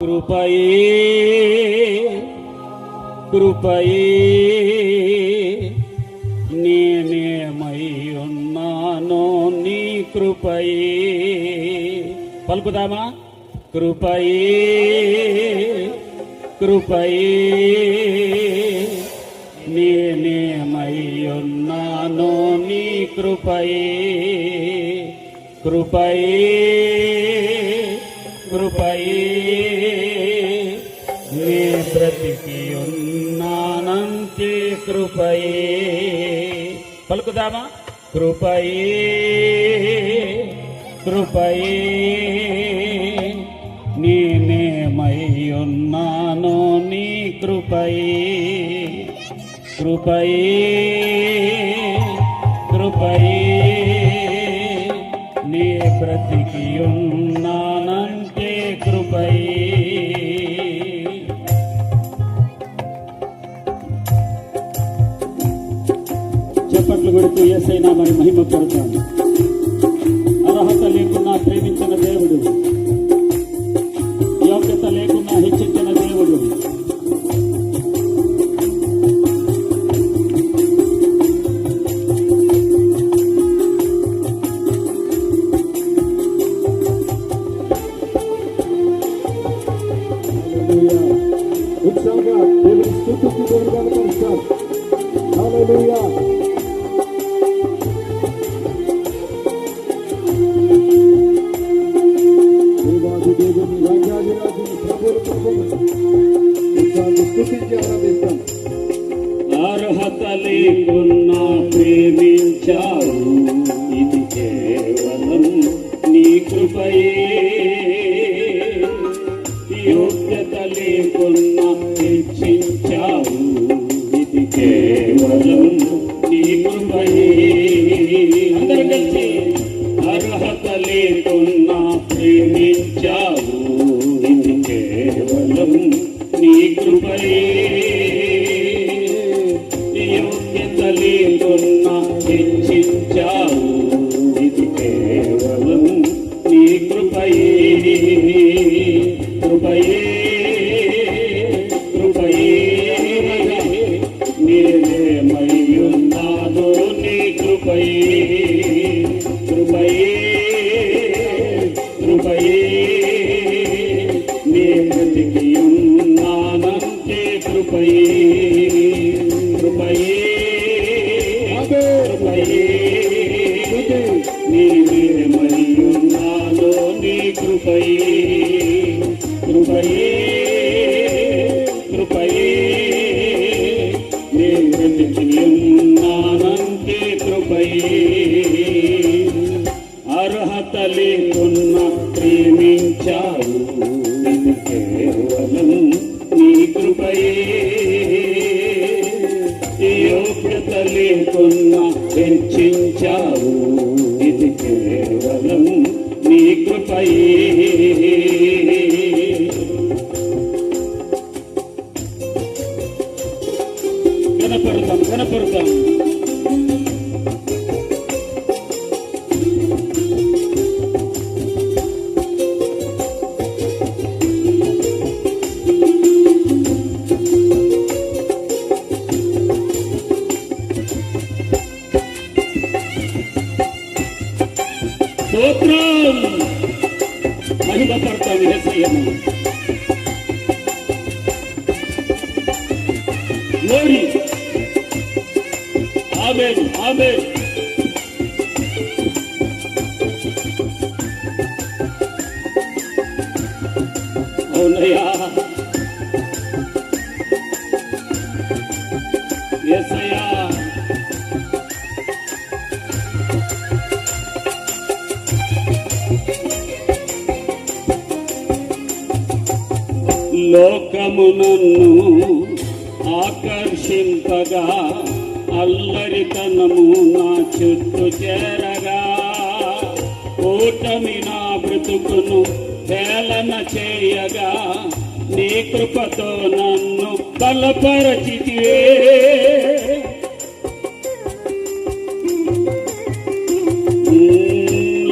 కృపయే కృపయే నేనేమై ఉన్నానో నీ కృపయే. పలుకుదామా? కృపయే కృపయే నేనేమై ఉన్నానో నీ కృపయే. కృపయే కృపయే నే బ్రతికి ఉన్నానంతే కృపయే. పలుకుదామా? కృపయే కృపయే నేనేమై ఉన్నానో నీ కృపయే. కృపయే కృపయే నే బ్రతికి ఉన్నానంతే కృపయే. చప్పట్లు కొడుతూ యేసయ్య నామమును మహిమ పరుద్దాము. అర్హత లేకున్నా ప్రేమించిన దేవుడు, యోగ్యత లేకున్నా హెచ్చించిన దేవుడు, ఉత్సాహంగా దేవుని స్తుతిస్తూ దేవుని కనపరుస్తాం. హల్లెలూయా. దేవాది దేవుని రాజాదిరాజుని ప్రభువుల ప్రభువుని ఉత్సాహంగా స్తుతించి ఆరాధిస్తాం. అర్హత లేకున్నా ప్రేమించావు, ఇది కేవలం నీ కృపయే. యోగ్యత లేకున్నా హెచ్చించావు, ఇది కేవలం నీ కృపయే. అందరూ కలిసి అర్హత లేకున్నా ప్రేమించావు, ఇది కేవలం నీ కృపయే. యోగ్యత లేకున్నా హెచ్చించావు, ఇది కేవలం నీ కృపయే. కృపయే కృపయే నేనేమై ఉన్నానో నీ కృపయే. కృపయే కృపయే నే బ్రతికి ఉన్నానంతే కృపయే. కృపయే కృపయే నేనేమై ఉన్నానో నీ కృపయే. కృపయే కృపయే నే బ్రతికి ఉన్నానంతే కృపయే. అర్హత లేకున్నా ప్రేమించావు, ఇది కేవలం నీ కృపయే. యోగ్యత లేకున్నా హెచ్చించావు, ఇది కేవలం నీ కృపయే. కనపడతాం కనపడతాం. స్తోత్రం మహిమ పడతాం యేసయ్యను. గ్లోరీ. ఆమేన్ ఆమేన్. అవునయ్యా యేసయ్యా. లోకము నన్ను ఆకర్షింపగా, అల్లరితనము నా చుట్టూ చేరగా, ఓటమి నా బ్రతుకును హేళన చేయగా, నీ కృపతో నన్ను బలపరచితివే.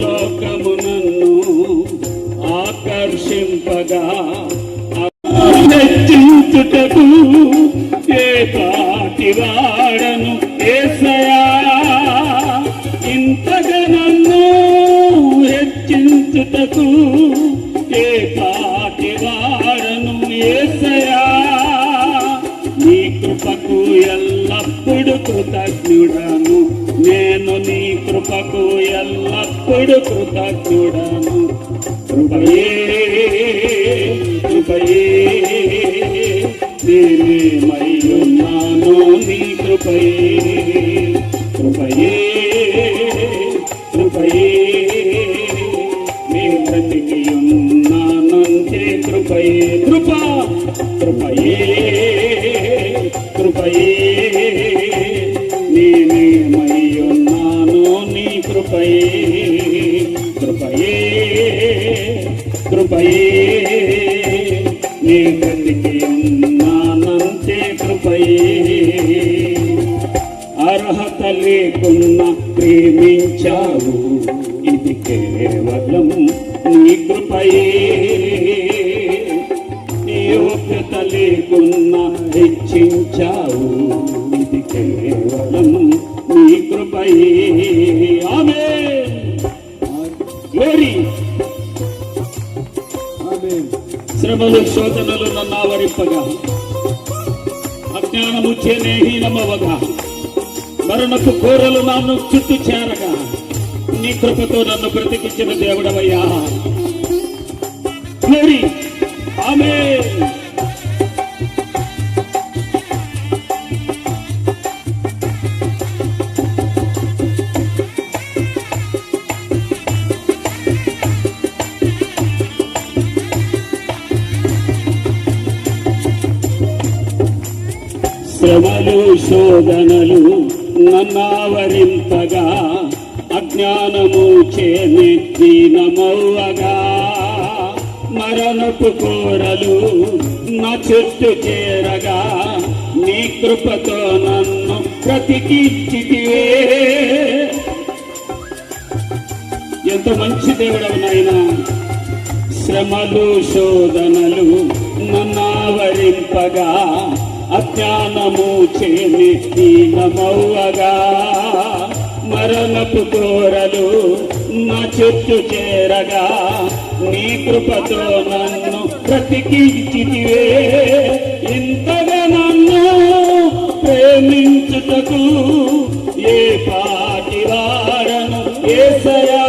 లోకము నన్ను ఆకర్షింపగా, రక్షించుటకు ఏ పాటి వాడను యేసయ్యా, ఇంతగా నన్ను హెచ్చించుటకు ఏ పాటి వాడను యేసయ్యా, నీ కృపకు ఎల్లప్పుడు కృతజ్ఞుడను, నేను నీ కృపకు ఎల్లప్పుడు కృతజ్ఞుడను. కృపయే కృపయే నేనేమయ్యున్నాను నీ కృపయే, కృపయే కృపయే నీ బ్రతికి ఉన్నానంటే కృపయే, కృప కృపయే కృపయే నేనేమయ్యున్నాను నీ కృపయే, కృపయే కృపయే నీ బ్రతికి ఉన్నానంటే కృపయే. అర్హత లేకున్నా ప్రేమించావు, ఇది కేవలం నీ కృపయే, యోగ్యత లేకున్నా హెచ్చించావు, ఇది కేవలం నీ కృపయే. ఆమేన్. గ్లోరీ. శ్రమలు శోధనలు నన్ను ఆవరింపగా, అజ్ఞానము చేనేహీనమవగా, మరణపు కోరలు నన్ను చుట్టూ చేరగా, నీ కృపతో నన్ను బ్రతికించిన దేవుడవయ్యా. గ్లోరీ. ఆమేన్. శ్రమలు శోధనలు నన్నావరింపగా, అజ్ఞానము చేనే దీనమవ్వగా, మరణపు కోరలు నా చుట్టూ చేరగా, నీ కృపతో నన్ను బ్రతికించితివే. ఎంత మంచి దేవుడవు నాయనా. శ్రమలు శోధనలు నన్నావరింపగా, అజ్ఞానము చేని దీనమవ్వగా, మరణపు కోరలు నా చుట్టూ చేరగా, నీ కృపతో నన్ను బ్రతికించితివే. ఇంతగా నన్ను ప్రేమించుటకు ఏ పాటి వాడను యేసయ్యా,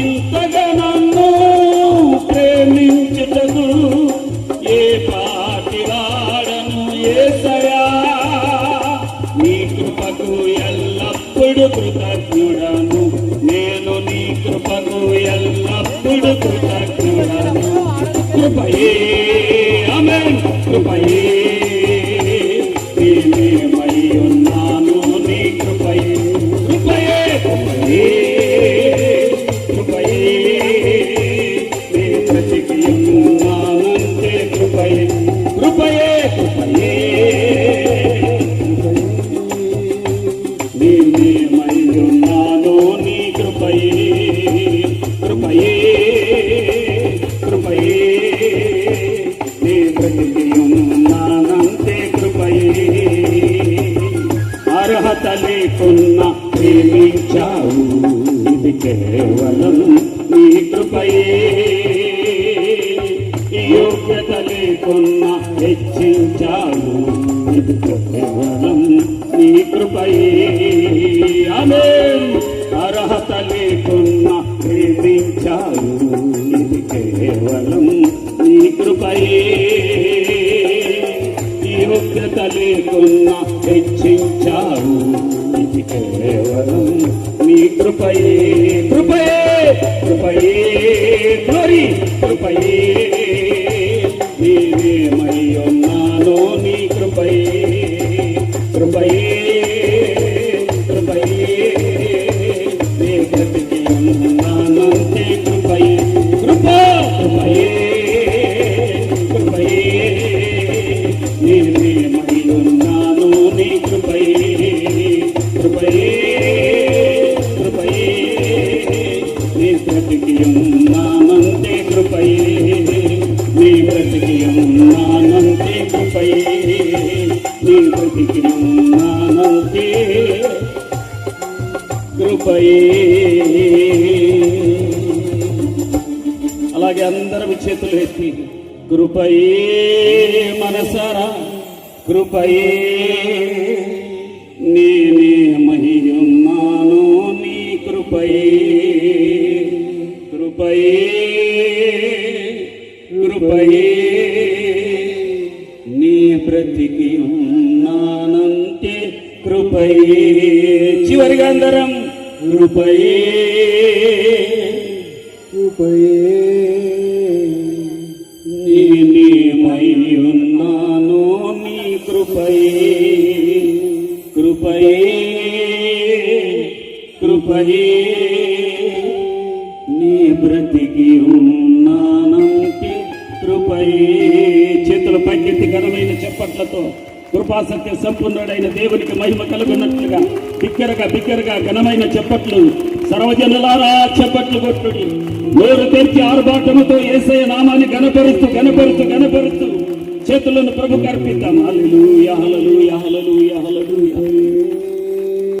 ఇంతగా నన్ను ప్రేమించుటకు ఏ పాటి వాడను యేసయ్యా, నీ కృపకు ఎల్లప్పుడు కృతజ్ఞుడను, నేను నీ కృపకు ఎల్లప్పుడు కృతజ్ఞుడను. కృపయే. ఆమేన్. కృపయే నేనేమయ్యున్నాను నీ కృపయే, కృపయే కృపయే కృపయే నీ బ్రతికి ఉన్నానంటే కృపయే, కృపయే కృపయే నేనేమయ్యున్నాను నీ కృపయే, కృపయే కృపయే నీ బ్రతికి ఉన్నానంటే కృపయే. అర్హత లేకున్నా ప్రేమించావు, ఇది కేవలం నీ కృపయే, యోగ్యత లేకున్నా హెచ్చించావు, ఇది కేవలం నీ కృపయే. ఆమేన్. అర్హత లేకున్నా ప్రేమించావు, ఇది కేవలం నీ కృపయే, యోగ్యత లేకున్నా హెచ్చించావు, ఇది కేవలం నీ కృపయే, కృపయే కృపయే. గ్లోరీ. కృపయే నేనేమయ్యున్నాను నీ కృపయే, కృపయే కృపయే నీ బ్రతికి ఉన్నానంటే కృపయే, కృప కృపయే కృపయే నేనేమయ్యున్నాను నీ కృపయే, కృపయే కృపయే నీ బ్రతికి ఉన్నానంటే కృపయే, నీ బ్రతికి ఉన్నానంతే కృపయే, నీ బ్రతికి ఉన్నానంతే కృపయే. అలాగే అందరం చేతులు ఎత్తి కృపయే మనసారా కృపయే, నేనే మహియున్నాను నీ కృపయే, కృపయే కృపయే, నీ బ్రతికి ఉన్నానంతే కృపయే. చివరిగా అందరం కృపయే కృపయే, నేనేమై ఉన్నాను నీ కృపయే, కృపయే కృపయే, నీ బ్రతికి ఉన్నానంతే కృపయే. చేతుల పైకెత్తి ఘనమైన చప్పట్లతో కృపాసత్య సంపూర్ణుడైన దేవునికి మహిమ కలుగున్నట్లుగా బిగ్గరగా ఘనమైన చప్పట్లు, సర్వజనులారా చప్పట్లు కొట్టుడి. నోరు తెరిచి ఆర్భాటముతో యేసయ్య నామాన్ని గణపరుస్తూ చేతులను ప్రభుకు అర్పిద్దాం. హల్లెలూయా హల్లెలూయా హల్లెలూయా హల్లెలూయా.